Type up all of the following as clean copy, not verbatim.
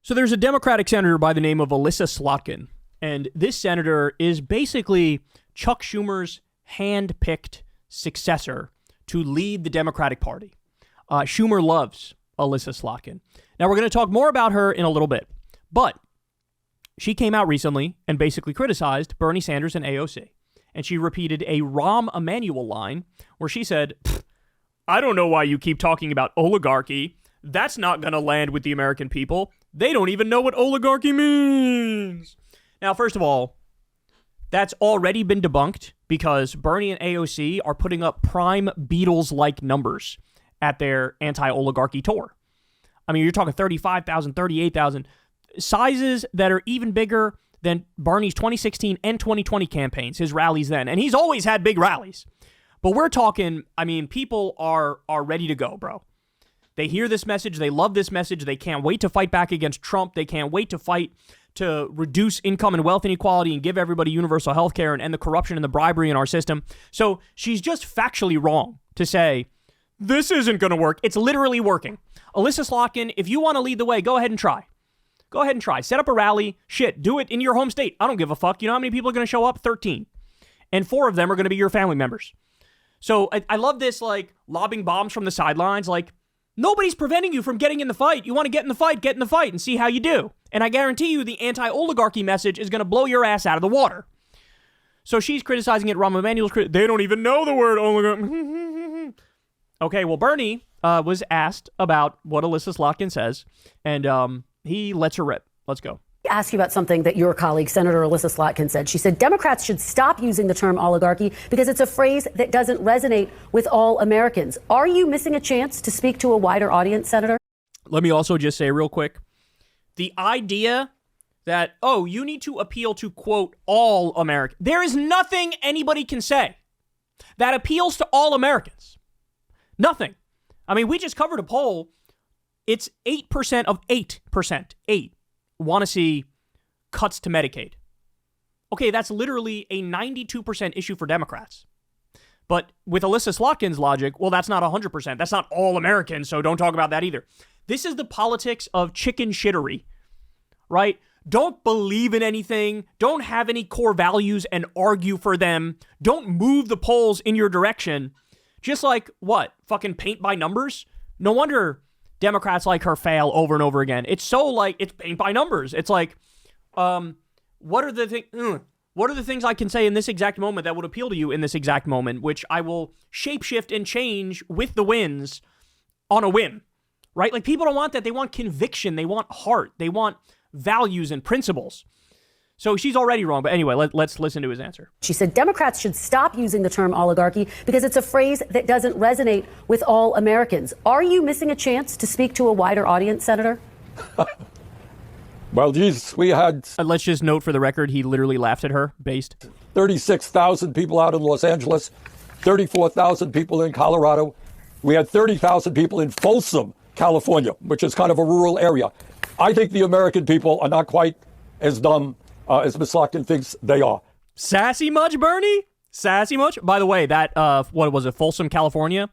So there's a Democratic senator by the name of Alyssa Slotkin, and this senator is basically Chuck Schumer's hand-picked successor to lead the Democratic Party. Schumer loves Alyssa Slotkin. Now, we're going to talk more about her in a little bit, but she came out recently and basically criticized Bernie Sanders and AOC, and she repeated a Rahm Emanuel line where she said, I don't know why you keep talking about oligarchy. That's not going to land with the American people. They don't even know what oligarchy means. Now, first of all, that's already been debunked because Bernie and AOC are putting up prime Beatles-like numbers at their anti-oligarchy tour. I mean, you're talking 35,000, 38,000, sizes that are even bigger than Bernie's 2016 and 2020 campaigns, his rallies then. And he's always had big rallies. But we're talking, I mean, people are ready to go, bro. They hear this message. They love this message. They can't wait to fight back against Trump. They can't wait to fight to reduce income and wealth inequality and give everybody universal health care and end the corruption and the bribery in our system. So she's just factually wrong to say, this isn't going to work. It's literally working. Alyssa Slotkin, if you want to lead the way, go ahead and try. Go ahead and try. Set up a rally. Shit, do it in your home state. I don't give a fuck. You know how many people are going to show up? 13. And 4 of them are going to be your family members. So I love this, like, lobbing bombs from the sidelines. Like, nobody's preventing you from getting in the fight. You want to get in the fight and see how you do. And I guarantee you the anti-oligarchy message is going to blow your ass out of the water. So she's criticizing it. Rahm Emanuel's they don't even know the word oligarchy. Okay, well, Bernie was asked about what Alyssa Slotkin says, and he lets her rip. Let's go. Ask you about something that your colleague, Senator Alyssa Slotkin, said. She said Democrats should stop using the term oligarchy because it's a phrase that doesn't resonate with all Americans. Are you missing a chance to speak to a wider audience, Senator? Let me also just say real quick, the idea that, oh, you need to appeal to, quote, all Americans. There is nothing anybody can say that appeals to all Americans. Nothing. I mean, we just covered a poll. It's 8% of 8%. 8. Want to see cuts to Medicaid. Okay, that's literally a 92% issue for Democrats. But with Alyssa Slotkin's logic, well, that's not 100%. That's not all Americans, so don't talk about that either. This is the politics of chicken shittery, right? Don't believe in anything. Don't have any core values and argue for them. Don't move the polls in your direction. Just like, what? Fucking paint by numbers? No wonder Democrats like her fail over and over again. It's so like, it's paint by numbers. It's like, what are the things I can say in this exact moment that would appeal to you in this exact moment, which I will shapeshift and change with the winds on a whim, right? Like, people don't want that. They want conviction. They want heart. They want values and principles. So she's already wrong. But anyway, let's listen to his answer. She said Democrats should stop using the term oligarchy because it's a phrase that doesn't resonate with all Americans. Are you missing a chance to speak to a wider audience, Senator? Well, geez, we had... Let's just note for the record, he literally laughed at her, based. 36,000 people out in Los Angeles, 34,000 people in Colorado. We had 30,000 people in Folsom, California, which is kind of a rural area. I think the American people are not quite as dumb as Ms. Slotkin thinks they are. Sassy much, Bernie? Sassy much? By the way, that, what was it, Folsom, California?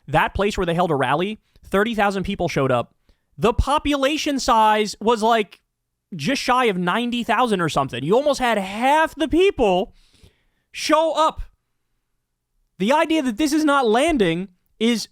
That place where they held a rally, 30,000 people showed up. The population size was like just shy of 90,000 or something. You almost had half the people show up. The idea that this is not landing is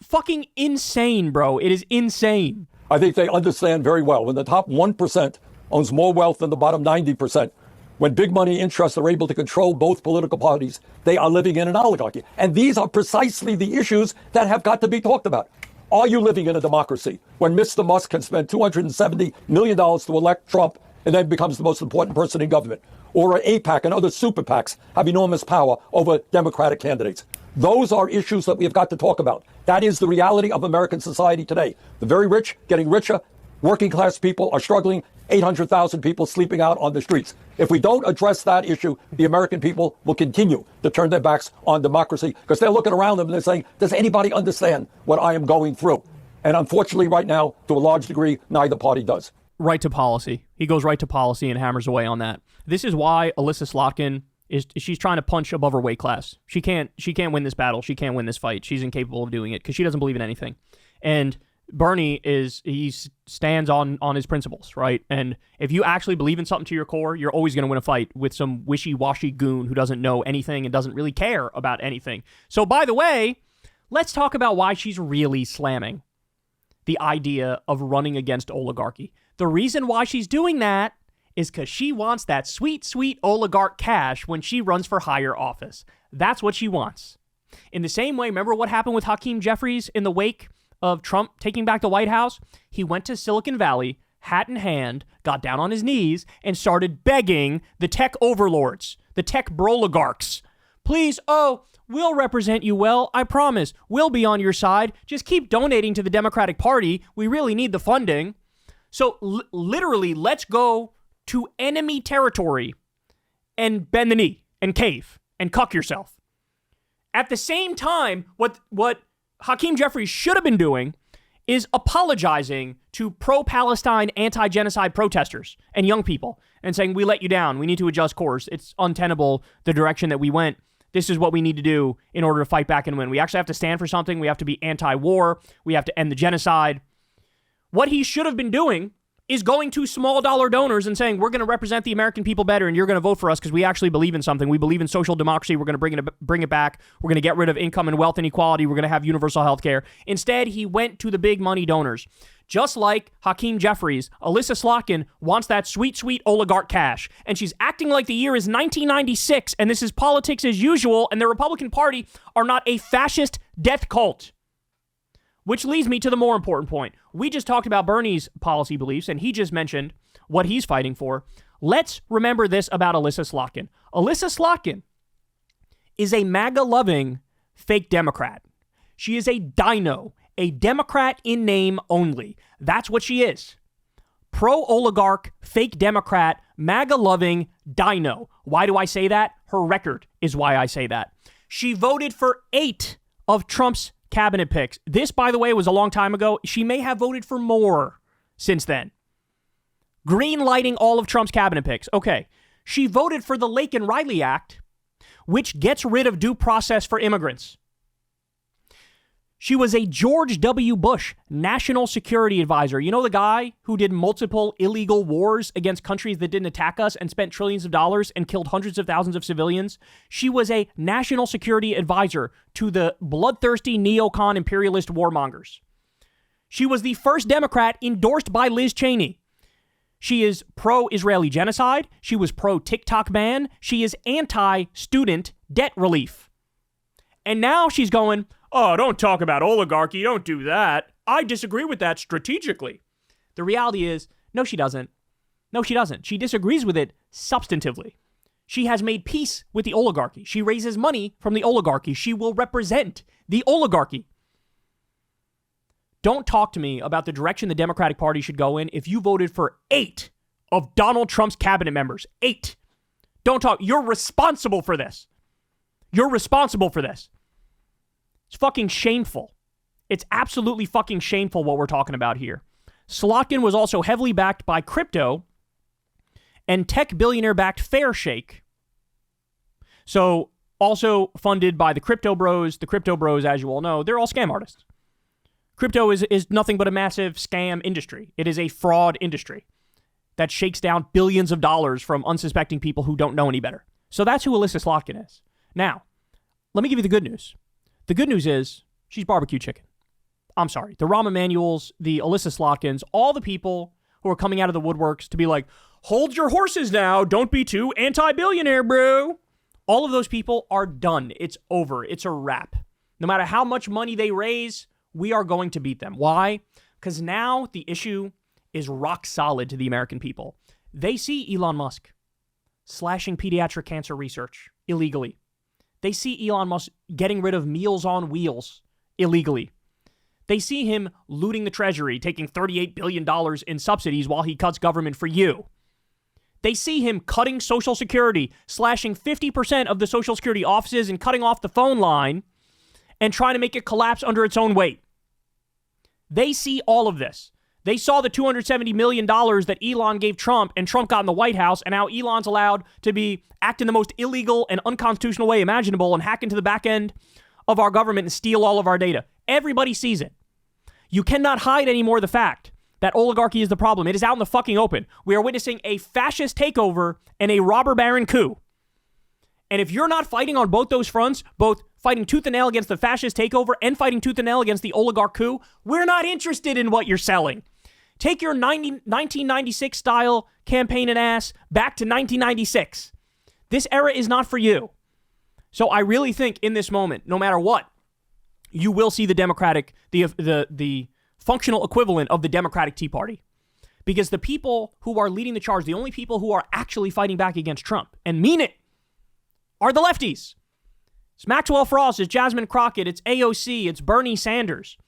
fucking insane, bro. It is insane. I think they understand very well. When the top 1% owns more wealth than the bottom 90%, when big money interests are able to control both political parties, they are living in an oligarchy. And these are precisely the issues that have got to be talked about. Are you living in a democracy when Mr. Musk can spend $270 million to elect Trump and then becomes the most important person in government? Or AIPAC and other super PACs have enormous power over Democratic candidates? Those are issues that we have got to talk about. That is the reality of American society today. The very rich getting richer. Working class people are struggling. 800,000 people sleeping out on the streets. If we don't address that issue, the American people will continue to turn their backs on democracy because they're looking around them and they're saying, does anybody understand what I am going through? And unfortunately, right now, to a large degree, neither party does. Right to policy. He goes right to policy and hammers away on that. This is why Alyssa Slotkin she's trying to punch above her weight class. She can't win this battle. She can't win this fight. She's incapable of doing it because she doesn't believe in anything. And Bernie he stands on his principles, right? And if you actually believe in something to your core, you're always going to win a fight with some wishy-washy goon who doesn't know anything and doesn't really care about anything. So, by the way, let's talk about why she's really slamming the idea of running against oligarchy. The reason why she's doing that is because she wants that sweet, sweet oligarch cash when she runs for higher office. That's what she wants. In the same way, remember what happened with Hakeem Jeffries in the wake of Trump taking back the White House? He went to Silicon Valley, hat in hand, got down on his knees, and started begging the tech overlords, the tech broligarchs, please, we'll represent you well, I promise. We'll be on your side. Just keep donating to the Democratic Party. We really need the funding. So literally, let's go to enemy territory and bend the knee and cave and cuck yourself. At the same time, what Hakeem Jeffries should have been doing is apologizing to pro-Palestine, anti-genocide protesters and young people and saying, we let you down. We need to adjust course. It's untenable, the direction that we went. This is what we need to do in order to fight back and win. We actually have to stand for something. We have to be anti-war. We have to end the genocide. What he should have been doing is going to small dollar donors and saying, we're going to represent the American people better and you're going to vote for us because we actually believe in something. We believe in social democracy. We're going to bring it back. We're going to get rid of income and wealth inequality. We're going to have universal health care. Instead, he went to the big money donors. Just like Hakeem Jeffries, Alyssa Slotkin wants that sweet, sweet oligarch cash. And she's acting like the year is 1996 and this is politics as usual and the Republican Party are not a fascist death cult. Which leads me to the more important point. We just talked about Bernie's policy beliefs, and he just mentioned what he's fighting for. Let's remember this about Alyssa Slotkin. Alyssa Slotkin is a MAGA-loving fake Democrat. She is a dino, a Democrat in name only. That's what she is. Pro-oligarch, fake Democrat, MAGA-loving dino. Why do I say that? Her record is why I say that. She voted for 8 of Trump's cabinet picks. This, by the way, was a long time ago. She may have voted for more since then. Green lighting all of Trump's cabinet picks. Okay. She voted for the Lake and Riley Act, which gets rid of due process for immigrants. She was a George W. Bush national security advisor. You know, the guy who did multiple illegal wars against countries that didn't attack us and spent trillions of dollars and killed hundreds of thousands of civilians? She was a national security advisor to the bloodthirsty neocon imperialist warmongers. She was the first Democrat endorsed by Liz Cheney. She is pro-Israeli genocide. She was pro-TikTok ban. She is anti-student debt relief. And now she's going, oh, don't talk about oligarchy. Don't do that. I disagree with that strategically. The reality is, no, she doesn't. No, she doesn't. She disagrees with it substantively. She has made peace with the oligarchy. She raises money from the oligarchy. She will represent the oligarchy. Don't talk to me about the direction the Democratic Party should go in if you voted for 8 of Donald Trump's cabinet members. 8. Don't talk. You're responsible for this. You're responsible for this. It's fucking shameful. It's absolutely fucking shameful what we're talking about here. Slotkin was also heavily backed by crypto and tech billionaire-backed Fairshake. So also funded by the crypto bros. The crypto bros, as you all know, they're all scam artists. Crypto is nothing but a massive scam industry. It is a fraud industry that shakes down billions of dollars from unsuspecting people who don't know any better. So that's who Alyssa Slotkin is. Now, let me give you the good news. The good news is she's barbecue chicken. I'm sorry. The Rahm Emanuels, the Alyssa Slotkins, all the people who are coming out of the woodworks to be like, hold your horses now. Don't be too anti-billionaire, bro. All of those people are done. It's over. It's a wrap. No matter how much money they raise, we are going to beat them. Why? Because now the issue is rock solid to the American people. They see Elon Musk slashing pediatric cancer research illegally. They see Elon Musk getting rid of Meals on Wheels illegally. They see him looting the treasury, taking $38 billion in subsidies while he cuts government for you. They see him cutting Social Security, slashing 50% of the Social Security offices and cutting off the phone line and trying to make it collapse under its own weight. They see all of this. They saw the $270 million that Elon gave Trump and Trump got in the White House, and now Elon's allowed to be act in the most illegal and unconstitutional way imaginable and hack into the back end of our government and steal all of our data. Everybody sees it. You cannot hide anymore the fact that oligarchy is the problem. It is out in the fucking open. We are witnessing a fascist takeover and a robber baron coup. And if you're not fighting on both those fronts, both fighting tooth and nail against the fascist takeover and fighting tooth and nail against the oligarch coup, we're not interested in what you're selling. Take your 1996 style campaign and ass back to 1996. This era is not for you. So I really think in this moment, no matter what, you will see the Democratic, the functional equivalent of the Democratic Tea Party. Because the people who are leading the charge, the only people who are actually fighting back against Trump and mean it, are the lefties. It's Maxwell Frost, it's Jasmine Crockett, it's AOC, it's Bernie Sanders.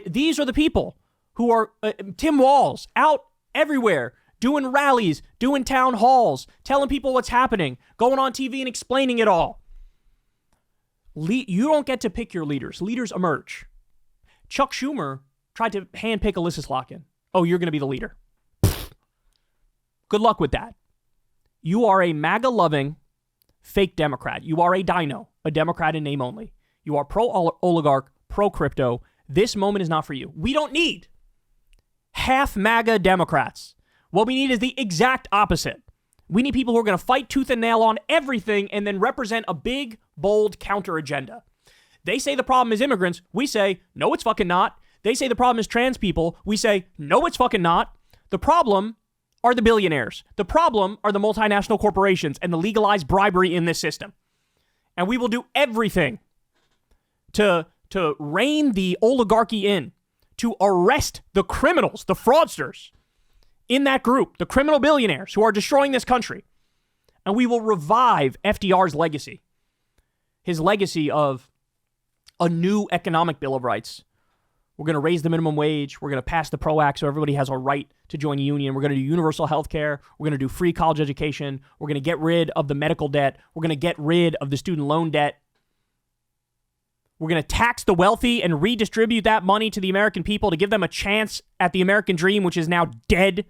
These are the people who are, Tim Walz, out everywhere, doing rallies, doing town halls, telling people what's happening, going on TV and explaining it all. You don't get to pick your leaders. Leaders emerge. Chuck Schumer tried to handpick Alyssa Slotkin. Oh, you're going to be the leader. Good luck with that. You are a MAGA-loving fake Democrat. You are a dino, a Democrat in name only. You are pro-oligarch, pro-crypto. This moment is not for you. We don't need half MAGA Democrats. What we need is the exact opposite. We need people who are going to fight tooth and nail on everything and then represent a big, bold counter agenda. They say the problem is immigrants. We say, no, it's fucking not. They say the problem is trans people. We say, no, it's fucking not. The problem are the billionaires. The problem are the multinational corporations and the legalized bribery in this system. And we will do everything to rein the oligarchy in, to arrest the criminals, the fraudsters in that group, the criminal billionaires who are destroying this country. And we will revive FDR's legacy. His legacy of a new economic Bill of Rights. We're going to raise the minimum wage. We're going to pass the PRO Act so everybody has a right to join a union. We're going to do universal health care. We're going to do free college education. We're going to get rid of the medical debt. We're going to get rid of the student loan debt. We're going to tax the wealthy and redistribute that money to the American people to give them a chance at the American dream, which is now dead.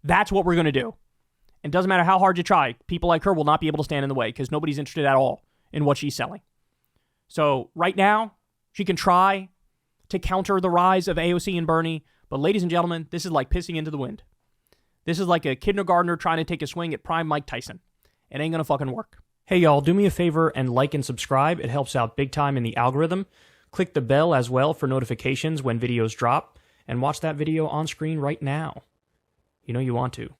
That's what we're going to do. And it doesn't matter how hard you try. People like her will not be able to stand in the way because nobody's interested at all in what she's selling. So right now, she can try to counter the rise of AOC and Bernie. But ladies and gentlemen, this is like pissing into the wind. This is like a kindergartner trying to take a swing at prime Mike Tyson. It ain't going to fucking work. Hey, y'all, do me a favor and like and subscribe. It helps out big time in the algorithm. Click the bell as well for notifications when videos drop. And watch that video on screen right now. You know you want to.